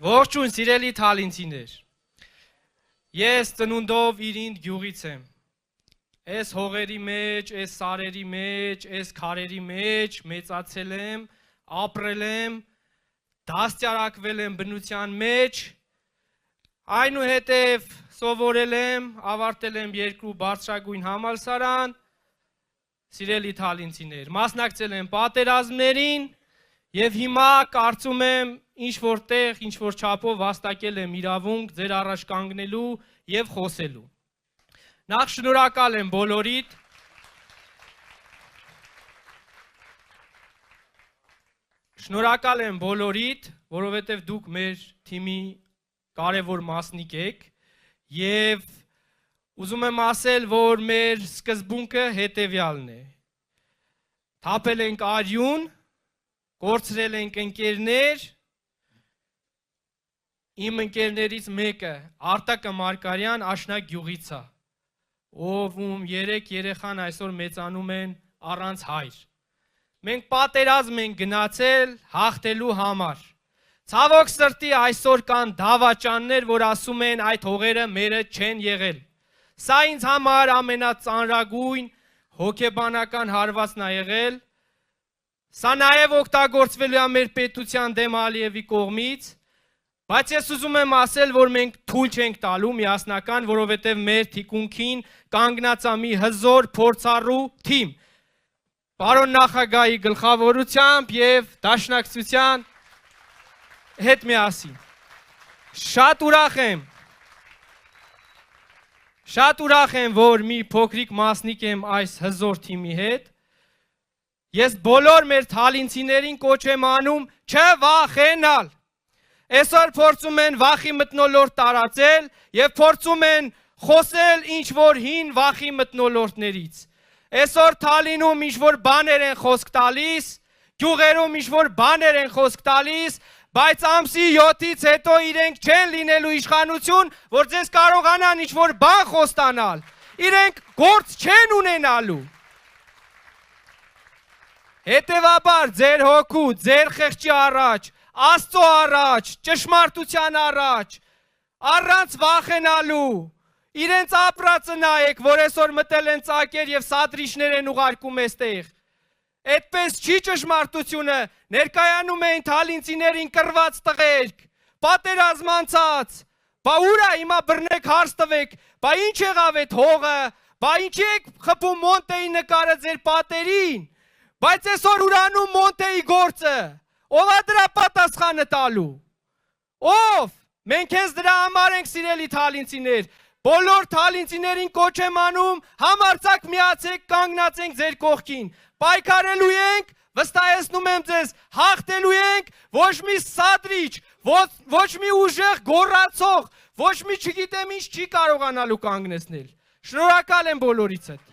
Ողջույն սիրելի թալինցիներ, ես ծնունդով Իրինդ գյուղից եմ, ես հողերի մեջ, ես սարերի մեջ, ես քարերի մեջ մեծացել եմ, ապրել եմ, դաստիարակվել եմ բնության մեջ, այնուհետև սովորել եմ, ավարտել եմ 2 բարձրագույն համալսարան, սիրելի թալինցիներ, մասնակցել եմ պատերազմներին և հիմա կարծում եմ ինչ-որ տեղ, ինչ-որ չափով վաստակել եմ իրավունք ձեր առաջ կանգնելու և խոսելու։ Նախ շնորհակալ եմ բոլորիդ, որովհետև դուք մեր թիմի կարևոր մասնիկ եք և ուզում եմ ասել, որ մեր սկզբունքը հետևյալն է։ Թափել ենք արյուն, կորցրել ենք ընկերներ, իմ ընկերներից մեկը Արտակը Մարգարյան Աշնակ գյուղից է, ում 3 երեխան այսօր մեծանում են առանց հայր։ Մենք պատերազմ ենք գնացել հաղթելու համար։ Ցավոք սրտի այսօր կան դավաճաններ, որ ասում են այդ հողերը մերը չեն եղել։ Սա ինձ համար ամենածանրագույն հոգեբանական հարվածն է եղել։ Սա նաև օգտագործվելու է մեր պետության դեմ Ալիևի կողմից, բայց ես ուզում եմ ասել, որ մենք թույլ չենք տալու միասնական, որովհետև մեր թիկունքին կանգնած է մի հզոր փորձառու թիմ, պարոն նախագահի գլխավորությամբ և դաշնակցության հետ միասին։ Շատ ուրախ եմ, որ մի փոքրիկ մասնիկ եմ այս հզոր թիմի հետ։ Ես բոլոր մեր թալինցիներին կոչ եմ անում չվախենալ։ Այսօր փորձում են վախի մթնոլորտ տարածել և փորձում են խոսել ինչ-որ հին վախի մթնոլորտներից։ Այսօր Թալինում ինչ-որ բաներ են խոսք տալիս, գյուղերում ինչ-որ բաներ են խոսք տալիս, բայց ամսի 7-ից հետո իրենք չեն լինելու իշխանություն, որ ձեզ կարողանան ինչ-որ բան խոստանալ։ Իրենք գործ չեն ունենալու։ Հետևաբար ձեր հոգու, ձեր խեղճի առաջ, Աստծո առաջ, ճշմարտության առաջ, առանց վախենալու, իրենց ապրածը նայեք, որ այսօր մտել են ծակեր և սադրիչներ են ուղարկում էստեղ։ Այդպես չի ճշմարտությունը, ներկայանում էին թալինցիներին կռված տղերք, պատերազմ անցած, բա ուր է հիմա բռնեք հարց տվեք, բա ինչ եղավ այդ հողը, բա ինչի եք խփում Մոնտեի նկարը ձեր պատերին, բայց այսօր ուրանում Մոնտեի գործը։ Ով է դրա պատասխանը տալու։ Ով։ Մենք հենց դրա համար ենք սիրելի թալինցիներ։ Բոլոր թալինցիներին կոչ եմ անում, համարձակ միացեք, կանգնացենք ձեր կողքին։ Պայքարելու ենք, վստահեցնում եմ ձեզ, հաղթելու ենք, ոչ մի սադրիչ, ոչ մի ուժեղ գոռացող, ոչ մի չգիտեմ ինչ չի կարողանալու կանգնեցնել։ Շնորհակալ եմ բոլորիցդ։